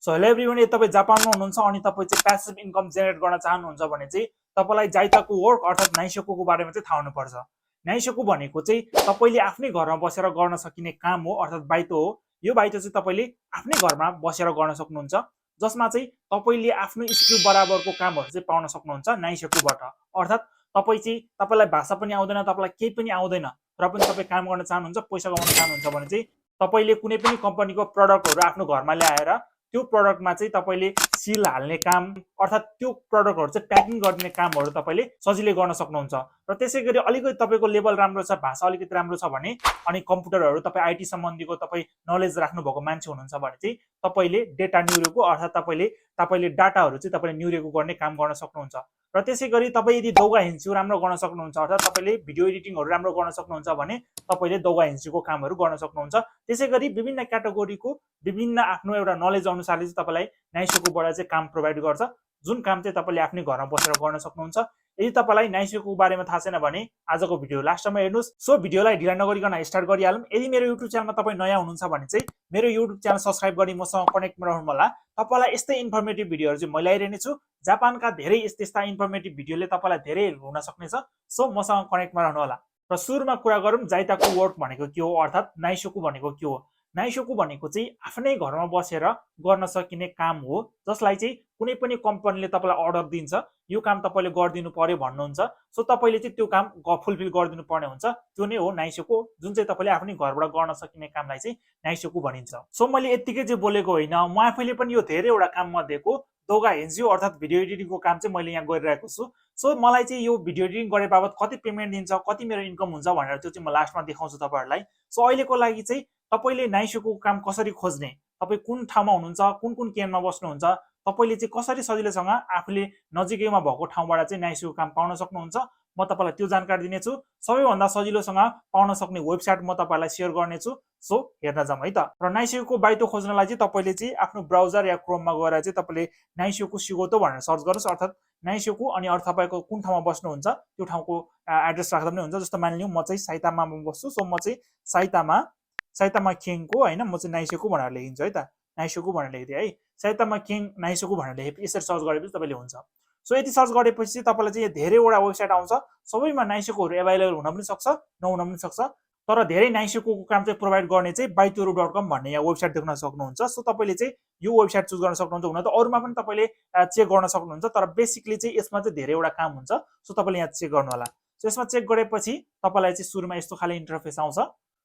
So hello everyone, यदि तपाईँ जापानमा हुनुहुन्छ अनि तपाईँ चाहिँ प्यासिभ इन्कम जेनेरेट गर्न चाहनुहुन्छ भने चाहिँ तपाईँलाई जाइताको वर्क अर्थात् नाइसोकुको बारेमा चाहिँ थाहा हुनुपर्छ। नाइसोकु भनेको चाहिँ तपाईँले आफ्नै घरमा बसेर गर्न सकिने काम हो अर्थात् बाइतो हो। यो बाइतो चाहिँ तपाईँले आफ्नै घरमा बसेर गर्न सक्नुहुन्छ, जसमा चाहिँ तपाईँले आफ्नो स्किल बराबरको कामहरू चाहिँ पाउन सक्नुहुन्छ नाइसोकुबाट। अर्थात् तपाईँलाई भाषा पनि आउँदैन, तपाईँलाई केही पनि आउँदैन र पनि तपाईँ काम गर्न चाहनुहुन्छ, पैसा कमाउन चाहनुहुन्छ भने चाहिँ तपाईँले कुनै पनि कम्पनीको प्रडक्टहरू आफ्नो घरमा ल्याएर त्यो प्रडक्टमा चाहिँ तपाईँले सिल हाल्ने काम अर्थात् त्यो प्रडक्टहरू चाहिँ प्याकिङ गरिदिने कामहरू तपाईँले सजिलै गर्न सक्नुहुन्छ। र त्यसै गरी अलिकति तपाईँको लेभल राम्रो छ, भाषा अलिकति राम्रो छ भने अनि कम्प्युटरहरू तपाईँ आइटी सम्बन्धीको तपाईँ नलेज राख्नुभएको मान्छे हुनुहुन्छ भने चाहिँ तपाईँले डेटा न्युरेको अर्थात् तपाईँले डाटाहरू चाहिँ तपाईँले न्युरेको गर्ने काम गर्न सक्नुहुन्छ। र त्यसै गरी तपाईँ यदि दौगा हिन्चु राम्रो गर्न सक्नुहुन्छ अर्थात् तपाईँले भिडियो एडिटिङहरू राम्रो गर्न सक्नुहुन्छ भने तपाईँले दौगा हिन्चुको कामहरू गर्न सक्नुहुन्छ। त्यसै गरी विभिन्न क्याटेगोरीको विभिन्न आफ्नो एउटा नलेज अनुसारले चाहिँ तपाईँलाई नाइसोकुबाट चाहिँ काम प्रोभाइड गर्छ, जुन काम चाहिँ तपाईँले आफ्नै घरमा बसेर गर्न सक्नुहुन्छ। यदि तपाईँलाई नाइसोकुको बारेमा थाहा छैन भने आजको भिडियो लास्टमा हेर्नुहोस्। सो भिडियोलाई ढिला नगरिकन स्टार्ट गरिहालौँ। यदि मेरो युट्युब च्यानलमा तपाईँ नयाँ हुनुहुन्छ भने चाहिँ मेरो युट्युब च्यानल सब्सक्राइब गरी मसँग कनेक्टमा रहनु होला। तपाईँलाई यस्तै इन्फर्मेटिभ भिडियोहरू चाहिँ म ल्याइरहेने छु। जापानका धेरै यस्ता इन्फर्मेटिभ भिडियोले तपाईँलाई धेरै हेल्प हुन सक्नेछ। सो मसँग कनेक्टमा रहनु होला। र सुरुमा कुरा गरौँ जाइताको वर्क भनेको के हो अर्थात् नाइसोकु भनेको के हो। नाइसोकु भनेको चाहिँ आफ्नै घरमा बसेर गर्न सकिने काम हो, जसलाई चाहिँ कुनै पनि कम्पनीले तपाईँलाई अर्डर दिन्छ, यो काम तपाईँले गरिदिनु पर्यो भन्नुहुन्छ। सो तपाईँले चाहिँ त्यो काम फुलफिल गरिदिनु पर्ने हुन्छ। त्यो नै हो नाइसोकु, जुन चाहिँ तपाईँले आफ्नै घरबाट गर्न सकिने कामलाई चाहिँ नाइसोकु भनिन्छ। सो मैले यत्तिकै चाहिँ बोलेको होइन, म आफैले पनि यो धेरैवटा काम मध्येको दौगा हिन्ज्यू अर्थात् भिडियो एडिटिङको काम चाहिँ मैले यहाँ गरिरहेको छु। सो मलाई चाहिँ यो भिडियो एडिटिङ गरे बाबत कति पेमेन्ट दिन्छ, कति मेरो इन्कम हुन्छ भनेर त्यो चाहिँ म लास्टमा देखाउँछु तपाईँहरूलाई। सो अहिलेको लागि चाहिँ तपाईँले नाइसोकुको काम कसरी खोज्ने, तपाईँ कुन ठाउँमा हुनुहुन्छ, कुन केनमा बस्नुहुन्छ, तपाईँले चाहिँ कसरी सजिलैसँग आफूले नजिकैमा भएको ठाउँबाट चाहिँ नाइसोकु काम पाउन सक्नुहुन्छ, म तपाईँलाई त्यो जानकारी दिनेछु। सबैभन्दा सजिलोसँग पाउन सक्ने वेबसाइट म तपाईँलाई सेयर गर्नेछु। सो हेर्न जाउँ है त। र नाइसोकुको बाइतो खोज्नलाई चाहिँ तपाईँले चाहिँ आफ्नो ब्राउजर या क्रोममा गएर चाहिँ तपाईँले नाइसोकु सिगोतो भनेर सर्च गर्नुहोस् अर्थात् नाइसोकु अनि अरू तपाईँको कुन ठाउँमा बस्नुहुन्छ त्यो ठाउँको एड्रेस राख्दा पनि हुन्छ। जस्तो मानिलिउँ म चाहिँ साइतामामा बस्छु, सो म चाहिँ साइतामा खेङको होइन म चाहिँ नाइसोकु भनेर लेखिन्छु है त, नाइसोकु भनेर लेखिदिएँ है। साइतामा खेङ नाइसोकु भनेर लेखेपछि यसरी सर्च गरेपछि तपाईँले हुन्छ। सो यति सर्च गरेपछि चाहिँ तपाईँलाई चाहिँ धेरैवटा वेबसाइट आउँछ, सबैमा नाइसोकुहरू एभाइलेबल हुन पनि सक्छ, नहुन पनि सक्छ। तर धेरै नाइसोकुको काम चाहिँ प्रोभाइड गर्ने चाहिँ baitoru.com भन्ने यहाँ वेबसाइट देख्न सक्नुहुन्छ। सो तपाईँले चाहिँ यो वेबसाइट चुज गर्न सक्नुहुन्छ। हुन त अरूमा पनि तपाईँले चेक गर्न सक्नुहुन्छ, तर बेसिकली चाहिँ यसमा चाहिँ धेरैवटा काम हुन्छ। सो तपाईँले यहाँ चेक गर्नु होला। सो यसमा चेक गरेपछि तपाईँलाई चाहिँ सुरुमा यस्तो खाले इन्टरफेस आउँछ।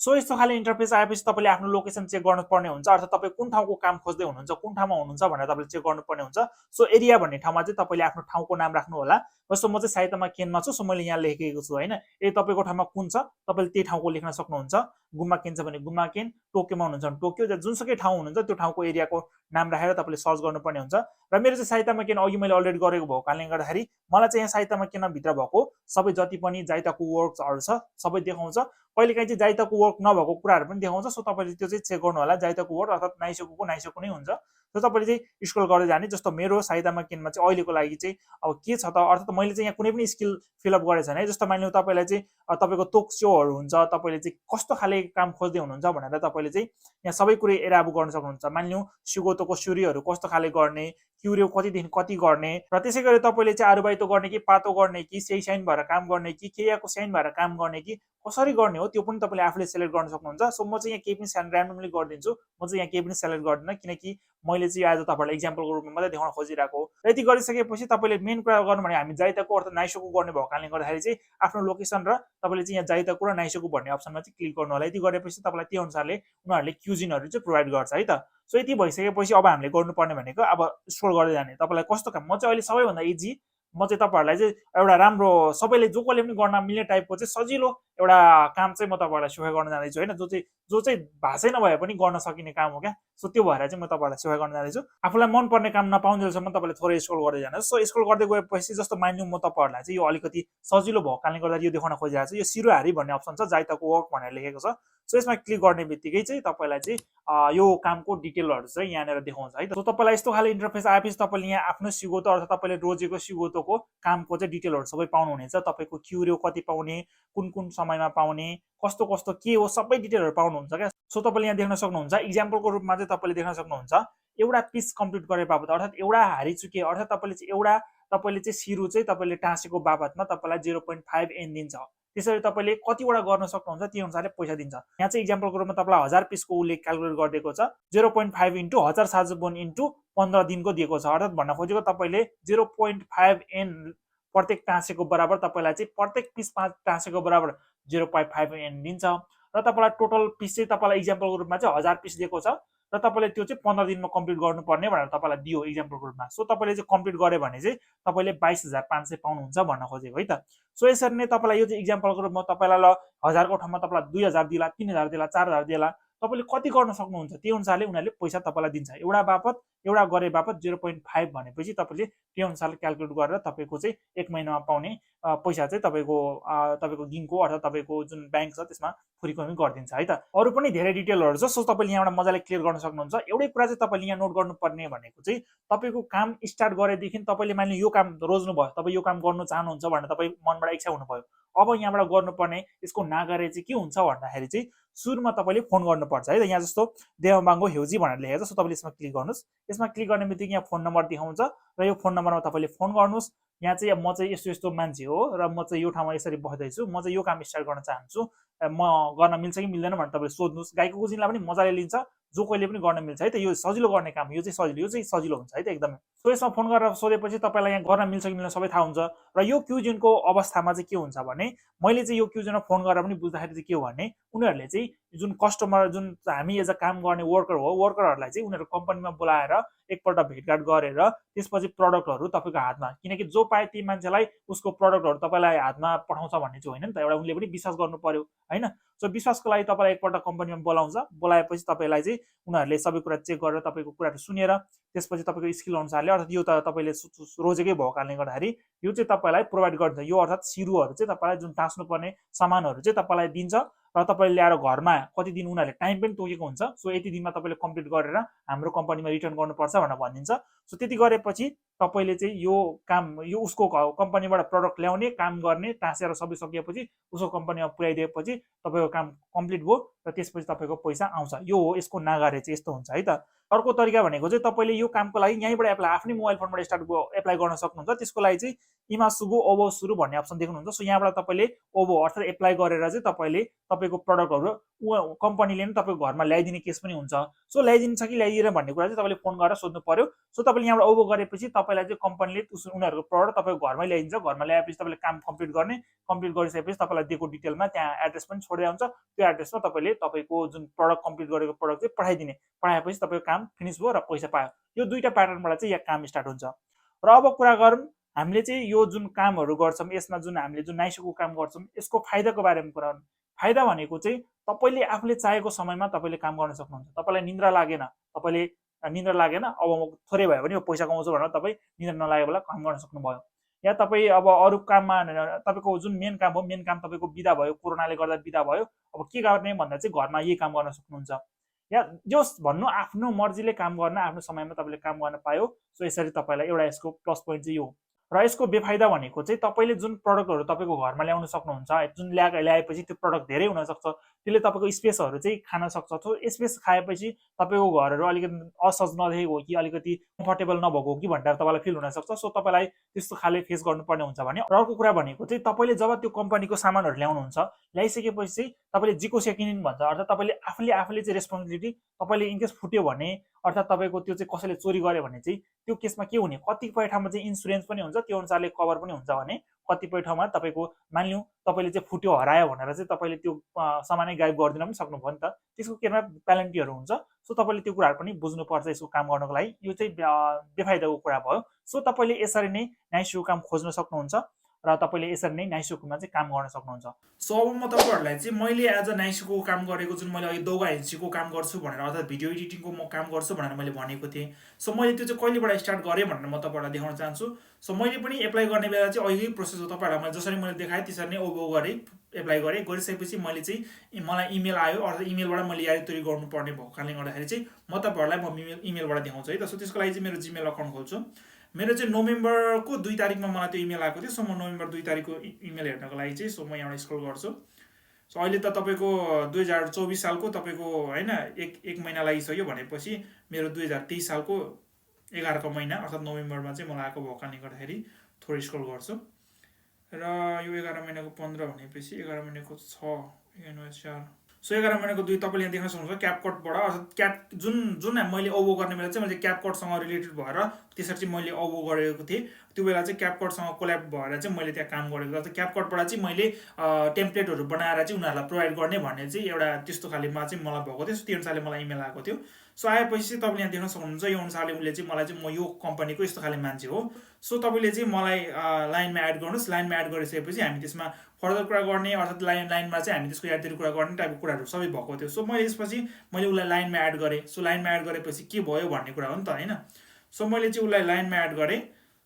सो यस्तो खाले इन्टरफेस आएपछि तपाईँले आफ्नो लोकेसन चेक गर्नुपर्ने हुन्छ, अर्थात् तपाईँ कुन ठाउँको काम खोज्दै हुनुहुन्छ, कुन ठाउँमा हुनुहुन्छ भनेर तपाईँले चेक गर्नुपर्ने हुन्छ। सो एरिया भन्ने ठाउँमा चाहिँ तपाईँले आफ्नो ठाउँको नाम राख्नु होला। जस्तो म चाहिँ साइतामा केनमा छु, सो मैले यहाँ लेखेको छु होइन। यदि तपाईँको ठाउँमा कुन छ तपाईँले त्यही ठाउँको लेख्न सक्नुहुन्छ। गुम्बा केन छ भने गुम्बा केन, टोकियोमा हुनुहुन्छ भने टोकियो, जुनसुकै ठाउँ हुनुहुन्छ त्यो ठाउँको एरियाको नाम राखेर तपाईँले सर्च गर्नुपर्ने हुन्छ। र मेरो चाहिँ साइतामा केन अघि मैले अलरेडी गरेको भएको कारणले गर्दाखेरि मलाई चाहिँ यहाँ साइतामा केनमा भित्र भएको सबै जति पनि जाइताको वर्क्सहरू छ सबै देखाउँछ। कहिलेकाहीँ चाहिँ जाइताको वर्क नभएको कुराहरू पनि देखाउँछ। सो तपाईँले त्यो चाहिँ चेक गर्नु होला। जाइताको वर्क अर्थात् नाइसोकु नै हुन्छ। सो तपाईँले चाहिँ स्क्रोल गर्दै जाने। जस्तो मेरो साइतामा केनमा चाहिँ अहिलेको लागि चाहिँ अब के छ त, अर्थात् मैले चाहिँ यहाँ कुनै पनि स्किल फिलअप गरेको छैन है। जस्तो मानिलिउँ तपाईँलाई चाहिँ तपाईँको तोक्स्योहरू हुन्छ, तपाईँले चाहिँ कस्तो खाले काम खोज्दै हुनुहुन्छ भनेर तपाईँले चाहिँ यहाँ सबै कुरो एराबु गर्न सक्नुहुन्छ। मानिलिउँ सिगोतोको सुरीहरू कस्तो खाले गर्ने, क्युरियो कतिदेखि कति गर्ने, र त्यसै गरी तपाईँले चाहिँ आरुबाइतो गर्ने कि पातो गर्ने कि सेइन भएर काम गर्ने कि केयाको सेइन भएर काम गर्ने कि कसरी गर्ने हो त्यो पनि तपाईँले आफूले सेलेक्ट गर्न सक्नुहुन्छ। सो म चाहिँ यहाँ केही पनि ऱ्यान्डमली गरिदिन्छु। म चाहिँ यहाँ केही पनि सेलेक्ट गर्दिनँ किनकि मैले चाहिँ आज तपाईँहरूलाई इक्जाम्पलको रूपमा मात्रै देखाउन खोजिरहेको हो। यति गरिसकेपछि तपाईँले मेन कुरा गर्नु भने हामी जाइताको अर्थात् नाइसोकु गर्ने भएको कारणले गर्दाखेरि चाहिँ आफ्नो लोकेसन र तपाईँले चाहिँ यहाँ जाइताको र नाइसोकु भन्ने अप्सनमा चाहिँ क्लिक गर्नु होला। यति गरेपछि तपाईँलाई त्यो अनुसारले उनीहरूले क्युजिनहरू चाहिँ प्रोभाइड गर्छ है त। सो यति भइसकेपछि अब हामीले गर्नुपर्ने भनेको अब स्क्रोल गर्दै जाने। तपाईँलाई कस्तो काम, म चाहिँ अहिले सबैभन्दा इजी, म चाहिँ तपाईँहरूलाई चाहिँ एउटा राम्रो सबैले जो कसले पनि गर्न मिल्ने टाइपको चाहिँ सजिलो एउटा काम चाहिँ म तपाईँहरूलाई सेवा गर्न जाँदैछु होइन, जो चाहिँ भाषै नभए पनि गर्न सकिने काम हो क्या। सो त्यो भएर चाहिँ म तपाईँहरूलाई सेवा गर्न जाँदैछु। आफूलाई मनपर्ने काम नपाउन्जेलसम्म तपाईँले थोरै स्क्रोल गर्दै जानुहोस्। सो स्क्रोल गर्दै गएपछि जस्तो मानिलिउँ म तपाईँहरूलाई चाहिँ यो अलिकति सजिलो भएको कारणले गर्दा यो देखाउन खोजिरहेको छु। यो सिरोहारी भन्ने अप्सन छ, जाइताको वर्क भनेर लेखेको छ। सो यसमा क्लिक गर्ने बित्तिकै चाहिँ तपाईँलाई चाहिँ यो कामको डिटेलहरू चाहिँ यहाँनिर देखाउँछ है त। सो तपाईँलाई यस्तो खाले इन्टरफेस आएपछि तपाईँले यहाँ आफ्नो सिगोतो अर्थात् तपाईँले रोजेको सिगोतोको कामको चाहिँ डिटेलहरू सबै पाउनुहुनेछ। तपाईँको क्युरियो कति पाउने, कुन समयमा पाउने, कस्तो कस्तो के हो सबै डिटेलहरू पाउनुहुन्छ क्या। सो तपाईँले यहाँ देख्न सक्नुहुन्छ। इक्जाम्पलको रूपमा चाहिँ तपाईँले देख्न सक्नुहुन्छ एउटा पिस कम्प्लिट गरे बापत अर्थात् एउटा हारी चुके अर्थात् तपाईँले चाहिँ सिरु चाहिँ तपाईँले टाँसेको बापतमा तपाईँलाई 0.5 एन दिन्छ। त्यसरी तपाईँले कतिवटा गर्न सक्नुहुन्छ त्यो अनुसारले पैसा दिन्छ। यहाँ चाहिँ इक्जाम्पलको रूपमा तपाईँलाई 1000 पिसको उसले क्यालकुलेट गरिदिएको छ 0.5 इन्टु 1000 साजुबन इन्टु 15 दिनको दिएको छ। अर्थात् भन्न खोजेको तपाईँले 0.5 एन प्रत्येक टाँसेको बराबर तपाईँलाई चाहिँ प्रत्येक पिस टाँसेको बराबर 0.5 एन दिन्छ र तपाईँलाई टोटल पिस चाहिँ तपाईँलाई इक्जाम्पलको रूपमा चाहिँ 1000 पिस दिएको छ र तपाईँले त्यो चाहिँ 15 दिनमा कम्प्लिट गर्नुपर्ने भनेर तपाईँलाई दियो इक्जाम्पलको रूपमा। सो तपाईँले चाहिँ कम्प्लिट गर्यो भने चाहिँ तपाईँले 22,500 पाउनुहुन्छ भन्न खोजेको है त। सो यसरी नै तपाईँलाई यो चाहिँ इक्जाम्पलको रूपमा तपाईँलाई ल 1000 को ठाउँमा तपाईँलाई 2000 दिला, 3000 दिला, 4000 दिला, तपाईँले कति गर्न सक्नुहुन्छ त्यो अनुसारले उनीहरूले पैसा तपाईँलाई दिन्छ। एउटा गरे बापत 0.5 भनेपछि तपाईँले त्यो अनुसारले क्यालकुलेट गरेर तपाईँको चाहिँ 1 महिनामा पाउने पैसा चाहिँ तपाईँको दिनको अर्थात् तपाईँको जुन ब्याङ्क छ त्यसमा फुरिकमी गरिदिन्छ है त। अरू पनि धेरै डिटेलहरू छ, सो तपाईँले यहाँबाट मजाले क्लियर गर्न सक्नुहुन्छ। एउटै कुरा चाहिँ तपाईँले यहाँ नोट गर्नुपर्ने भनेको चाहिँ तपाईँको काम स्टार्ट गरेदेखि तपाईँले मानिलिनु यो काम रोज्नु भयो, तपाईँ यो काम गर्नु चाहनुहुन्छ भनेर तपाईँ मनबाट इच्छा हुनुभयो, अब यहाँबाट गर्नुपर्ने यसको नागरे चाहिँ के हुन्छ भन्दाखेरि चाहिँ सुरुमा तपाईँले फोन गर्नुपर्छ है त। यहाँ जस्तो देवबाङ्गो हेउजी भनेर लेखेको छ, सो तपाईँले यसमा क्लिक गर्नुहोस्। यसमा क्लिक गर्ने बित्तिकै यहाँ फोन नम्बर देखाउँछ र यो फोन नम्बरमा तपाईँले फोन गर्नुहोस्। यहाँ चाहिँ म चाहिँ यस्तो मान्छे हो र म चाहिँ यो ठाउँमा यसरी बस्दैछु, म चाहिँ यो काम स्टार्ट गर्न चाहन्छु, म गर्न मिल्छ कि मिल्दैन भनेर तपाईँले सोध्नुहोस्। गाईको कुजिनलाई पनि मजाले लिन्छ, जो कहिले पनि गर्न मिल्छ है त। यो सजिलो गर्ने काम, यो चाहिँ सजिलो हुन्छ है त एकदमै। सो यसमा फोन गरेर सोधेपछि तपाईँलाई यहाँ गर्न मिल्छ कि मिल्दैन सबै थाहा हुन्छ। र यो क्युजिनको अवस्थामा चाहिँ के हुन्छ भने मैले चाहिँ यो क्युजिनमा फोन गरेर पनि बुझ्दाखेरि चाहिँ के हो भने उनीहरूले चाहिँ जुन कस्टमर जुन हामी एज अ काम गर्ने वर्कर हो, वर्करहरूलाई चाहिँ उनीहरू कम्पनीमा बोलाएर एकपल्ट भेटघाट गरेर त्यसपछि प्रडक्टहरू तपाईँको हातमा, किनकि जो पाए ती मान्छेलाई उसको प्रडक्टहरू तपाईँलाई हातमा पठाउँछ भन्ने चाहिँ होइन नि त, एउटा उनले पनि विश्वास गर्नु पर्यो होइन। सो विश्वासको लागि तपाईँलाई एकपल्ट कम्पनीमा बोलाउँछ, बोलाएपछि तपाईँलाई चाहिँ उनीहरूले सबै कुरा चेक गरेर तपाईँको कुराहरू सुनेर त्यसपछि तपाईँको स्किल अनुसारले अर्थात् यो त तपाईँले रोजेकै भएको कारणले गर्दाखेरि यो चाहिँ तपाईँलाई प्रोभाइड गरिदिन्छ। यो अर्थात् सिरुहरू चाहिँ तपाईँलाई जुन टाँस्नुपर्ने सामानहरू चाहिँ तपाईँलाई दिन्छ र तपाईँले ल्याएर घरमा कति दिन उनीहरूले टाइम पनि तोकेको हुन्छ। सो यति दिनमा तपाईँले कम्प्लिट गरेर हाम्रो कम्पनीमा रिटर्न गर्नुपर्छ भनेर भनिदिन्छ। सो त्यति गरेपछि तपाईँले चाहिँ यो काम यो उसको कम्पनीबाट प्रडक्ट ल्याउने काम गर्ने टाँसेर सबै सकिएपछि उसको कम्पनीमा पुर्याइदिएपछि तपाईँको काम कम्प्लिट भयो र त्यसपछि तपाईँको पैसा आउँछ। यो हो यसको नागारे चाहिँ यस्तो हुन्छ है त। अर्को तरिका भनेको चाहिँ तपाईँले यो कामको लागि यहीँबाट एप्लाई आफ्नै मोबाइल फोनबाट एप्लाई गर्न सक्नुहुन्छ। त्यसको लागि चाहिँ इमा सुगु ओभो सुरु भन्ने अप्सन देख्नुहुन्छ। सो यहाँबाट तपाईँले ओभो अर्थात् एप्लाई गरेर चाहिँ तपाईँले तपाईँको प्रडक्टहरू कम्पनीले नै तपाईँको घरमा ल्याइदिने केस पनि हुन्छ। सो ल्याइदिन्छ कि ल्याइदिएर भन्ने कुरा चाहिँ तपाईँले फोन गरेर सोध्नु पर्यो। सो तपाईँले यहाँबाट ओभो गरेपछि तपाईँलाई चाहिँ कम्पनीले उनीहरूको प्रडक्ट तपाईँको घरमै ल्याइदिन्छ। घरमा ल्याएपछि तपाईँले काम कम्प्लिट गर्ने, कम्प्लिट गरिसकेपछि तपाईँलाई दिएको डिटेलमा त्यहाँ एड्रेस पनि छोडेर हुन्छ। त्यो एड्रेसमा तपाईँले तपाईँको जुन प्रडक्ट कम्प्लिट गरेको प्रडक्ट चाहिँ पठाइदिने, पठाएपछि तपाईँको काम फिनिस भयो र पैसा पायो। यो दुईवटा प्याटर्नबाट चाहिँ यहाँ काम स्टार्ट हुन्छ। र अब कुरा गरौँ हामीले चाहिँ यो जुन कामहरू गर्छौँ यसमा जुन हामीले जुन नाइसोको काम गर्छौँ यसको फाइदाको बारेमा कुरा गरौँ। फाइदा भनेको चाहिँ तपाईँले आफूले चाहेको समयमा तपाईँले काम गर्न सक्नुहुन्छ। तपाईँलाई निन्द्रा लागेन, अब म थोरै भयो भने पैसा कमाउँछु भनेर तपाईँ निन्द्रा नलागेको बेला काम गर्न सक्नुभयो। या तपाईँ अब अरू काममा तपाईँको जुन मेन काम हो, मेन काम तपाईँको बिदा भयो, कोरोनाले गर्दा बिदा भयो, अब के गर्ने भन्दा चाहिँ घरमा यही काम गर्न सक्नुहुन्छ। या जोस् भन्नु आफ्नो मर्जीले काम गर्न, आफ्नो समयमा तपाईँले काम गर्न पायो। सो यसरी तपाईँलाई एउटा यसको प्लस पोइन्ट चाहिँ यो। र यसको बेफाइदा भनेको चाहिँ तपाईँले जुन प्रडक्टहरू तपाईँको घरमा ल्याउन सक्नुहुन्छ, जुन ल्याएपछि त्यो प्रडक्ट धेरै हुनसक्छ, त्यसले तपाईँको स्पेसहरू चाहिँ खान सक्छ। त्यो स्पेस खाएपछि तपाईँको घरहरू अलिकति असहज नदेखेको हो कि अलिकति कम्फर्टेबल नभएको हो कि भनेर तपाईँलाई फिल हुनसक्छ। सो तपाईँलाई त्यस्तो खाले फेस गर्नुपर्ने हुन्छ भने। अर्को कुरा भनेको चाहिँ तपाईँले जब त्यो कम्पनीको सामानहरू ल्याउनुहुन्छ, ल्याइसकेपछि चाहिँ तपाईँले जिको सेकिनिन भन्छ, अर्थात् तपाईँले आफूले चाहिँ रेस्पोन्सिबिलिटी, तपाईँले इनकेस फुट्यो भने अर्थात् तपाईँको त्यो चाहिँ कसैले चोरी गर्यो भने चाहिँ त्यो केसमा के हुने, कतिपय ठाउँमा चाहिँ इन्सुरेन्स पनि हुन्छ, त्यो अनुसारले कभर पनि हुन्छ भने कतिपय ठाउँमा तपाईँको मानिलिउँ तपाईँले चाहिँ फुट्यो हरायो भनेर चाहिँ तपाईँले त्यो सामानै गायब गरिदिन पनि सक्नुभयो नि त। त्यसको केमा पेनल्टीहरू हुन्छ। सो तपाईँले त्यो कुराहरू पनि बुझ्नुपर्छ यसको काम गर्नको लागि। यो चाहिँ बेफाइदाको कुरा भयो। सो तपाईँले यसरी नै नाइसोको काम खोज्न सक्नुहुन्छ र तपाईँले यसरी नै नाइसोकोमा चाहिँ काम गर्न सक्नुहुन्छ। सो अब म तपाईँहरूलाई चाहिँ मैले एज अ नाइसोको काम गरेको जुन मैले अघि दौगा एजेन्सीको काम गर्छु भनेर अर्थात् भिडियो एडिटिङको म काम गर्छु भनेर मैले भनेको थिएँ। सो मैले त्यो चाहिँ कहिलेबाट स्टार्ट गरेँ भनेर म तपाईँहरूलाई देखाउन चाहन्छु। सो मैले पनि एप्लाई गर्ने बेला चाहिँ अघिकै प्रोसेस हो, तपाईँहरूलाई मैले जसरी मैले देखाएँ त्यसरी नै ओभो गरेँ, एप्लाई गरेँ। गरिसकेपछि मैले चाहिँ मलाई इमेल आयो, अर्थात् इमेलबाट मैले यारी गर्नुपर्ने भएको कारणले गर्दाखेरि चाहिँ म तपाईँहरूलाई म इमेलबाट देखाउँछु है त। सो त्यसको लागि चाहिँ मेरो जिमेल अकाउन्ट खोल्छु। मेरो चाहिँ नोभेम्बरको 2 तारिकमा मलाई त्यो इमेल आएको थियो। सो म नोभेम्बर 2 तारिकको इमेल हेर्नको लागि चाहिँ सो म यहाँबाट स्क्रोल गर्छु सो अहिले त तपाईँको 2024 सालको तपाईँको होइन एक महिना लागिसक्यो भनेपछि मेरो 2023 सालको 11 महिना अर्थात् नोभेम्बरमा चाहिँ मलाई आएको भएको कारणले गर्दाखेरि थोरै स्क्रल गर्छु र यो 11 महिनाको 15 भनेपछि 11 महिनाको 6 सो 11 महिनाको 2 तपाईँले यहाँ देख्न सक्नुहुन्छ क्यापकटबाट अर्थात् जुन मैले अबो गर्ने बेला चाहिँ मैले क्यापकटसँग रिलेटेड भएर त्यसरी चाहिँ मैले अबो गरेको थिएँ त्यो बेला चाहिँ क्यापकटसँग कोल्याब भएर चाहिँ मैले त्यहाँ काम गरेको थिएँ क्यापकटबाट चाहिँ मैले टेम्प्लेटहरू बनाएर चाहिँ उनीहरूलाई प्रोभाइड गर्ने भन्ने चाहिँ एउटा त्यस्तो खालेमा चाहिँ मलाई भएको थियो त्यो अनुसारले मलाई इमेल आएको थियो सो आएपछि चाहिँ तपाईँले यहाँ देख्न सक्नुहुन्छ यो अनुसारले उसले चाहिँ मलाई चाहिँ म यो कम्पनीको यस्तो खाले मान्छे हो सो तपाईँले चाहिँ मलाई लाइनमा एड गर्नुहोस् लाइनमा एड गरिसकेपछि हामी त्यसमा फर्दर कुरा गर्ने अर्थात् लाइनमा चाहिँ हामी त्यसको यादहरू कुरा गर्ने टाइपको कुराहरू सबै भएको थियो सो मैले यसपछि मैले उसलाई लाइनमा एड गरेँ सो लाइनमा एड गरेपछि के भयो भन्ने कुरा हो नि त होइन सो मैले चाहिँ उसलाई लाइनमा एड गरेँ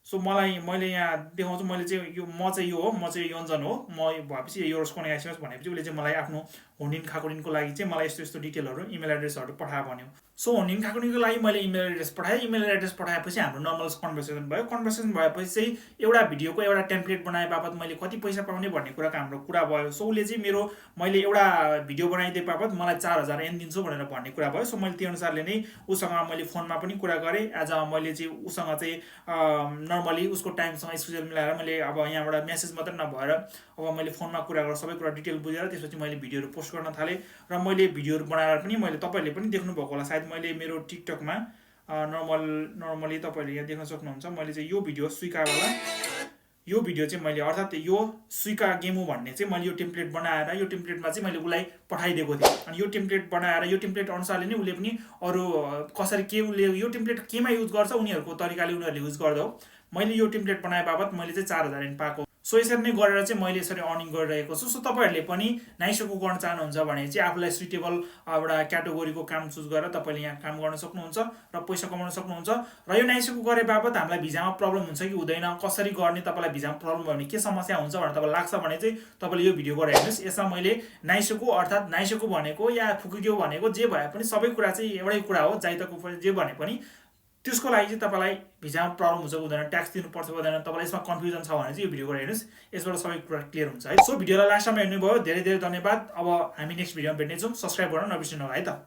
सो मैले यहाँ देखाउँछु मैले चाहिँ यो म चाहिँ योन्जन हो म भएपछि यो कोन एसएमएस भनेपछि उसले चाहिँ मलाई आफ्नो हुन्डिन खाकुरिनको लागि चाहिँ मलाई यस्तो यस्तो डिटेलहरू इमेल एड्रेसहरू पठायो भन्यो सो हुन्डिन खाकुरिनको लागि मैले इमेल एड्रेस पठाएँ इमेल एड्रेस पठाएपछि हाम्रो नर्मल कन्भर्सेसन भयो कन्भर्सेसन भएपछि चाहिँ एउटा भिडियोको एउटा टेम्प्लेट बनाए बापत मैले कति पैसा पाउने भन्ने कुराको हाम्रो कुरा भयो सो उसले चाहिँ मेरो मैले एउटा भिडियो बनाइदिए बापत मलाई 4000 एन दिन्छु भनेर भन्ने कुरा भयो सो मैले त्यो अनुसारले नै उसँग मैले फोनमा पनि कुरा गरेँ एज मैले चाहिँ उसँग चाहिँ नर्मली उसको टाइमसँग स्केड्युल मिलाएर मैले अब यहाँबाट मेसेज मात्रै नभएर अब मैले फोनमा कुरा गरेर सबै कुरा डिटेल बुझेर त्यसपछि मैले भिडियोहरू पोस्ट गर्न थालेँ र मैले भिडियोहरू बनाएर पनि मैले तपाईँहरूले पनि देख्नुभएको होला सायद मैले मेरो टिकटकमा नर्मली तपाईँहरूले यहाँ देख्न सक्नुहुन्छ मैले चाहिँ यो भिडियो सुइकावाला यो भिडियो चाहिँ मैले अर्थात् यो सुइका गेमु भन्ने चाहिँ मैले यो टेम्प्लेट बनाएर यो टेम्प्लेटमा चाहिँ मैले उसलाई पठाइदिएको थिएँ अनि यो टेम्प्लेट बनाएर यो टेम्प्लेट अनुसारले नै उसले पनि अरू कसरी के उसले यो टेम्प्लेट केमा युज गर्छ उनीहरूको तरिकाले उनीहरूले युज गर्दा हो मैले यो टेम्प्लेट बनाए बापत मैले चाहिँ 4000 एन पाएको सो यसरी नै गरेर चाहिँ मैले यसरी अर्निङ गरिरहेको छु सो तपाईँहरूले पनि नाइसोको गर्न चाहनुहुन्छ भने चाहिँ आफूलाई सुइटेबल एउटा क्याटेगोरीको काम चुज गरेर तपाईँले यहाँ काम गर्न सक्नुहुन्छ र पैसा कमाउन सक्नुहुन्छ र यो नाइसोको गरे बापत हामीलाई भिजामा प्रब्लम हुन्छ कि हुँदैन कसरी गर्ने तपाईँलाई भिजामा प्रब्लम भयो भने के समस्या हुन्छ भनेर तपाईँलाई लाग्छ भने चाहिँ तपाईँले यो भिडियो गरेर हेर्नुहोस् यसमा मैले नाइसोको अर्थात् नाइसोको भनेको या फुकुक्यो भनेको जे भए पनि सबै कुरा चाहिँ एउटै कुरा हो जाइताको जे भने पनि त्यसको लागि चाहिँ तपाईँलाई भिजामा प्रब्लम हुन्छ हुँदैन ट्याक्स दिनुपर्छ हुँदैन तपाईँलाई यसमा कन्फ्युजन छ भने चाहिँ यो भिडियो गरेर हेर्नुहोस् यसबाट सबै कुरा क्लियर हुन्छ है सो भिडियोलाई लास्टमा हेर्नुभयो धेरै धेरै धन्यवाद अब हामी नेक्स्ट भिडियोमा भेट्नेछौँ सब्सक्राइब गर्न नबिर्सिनु होला है त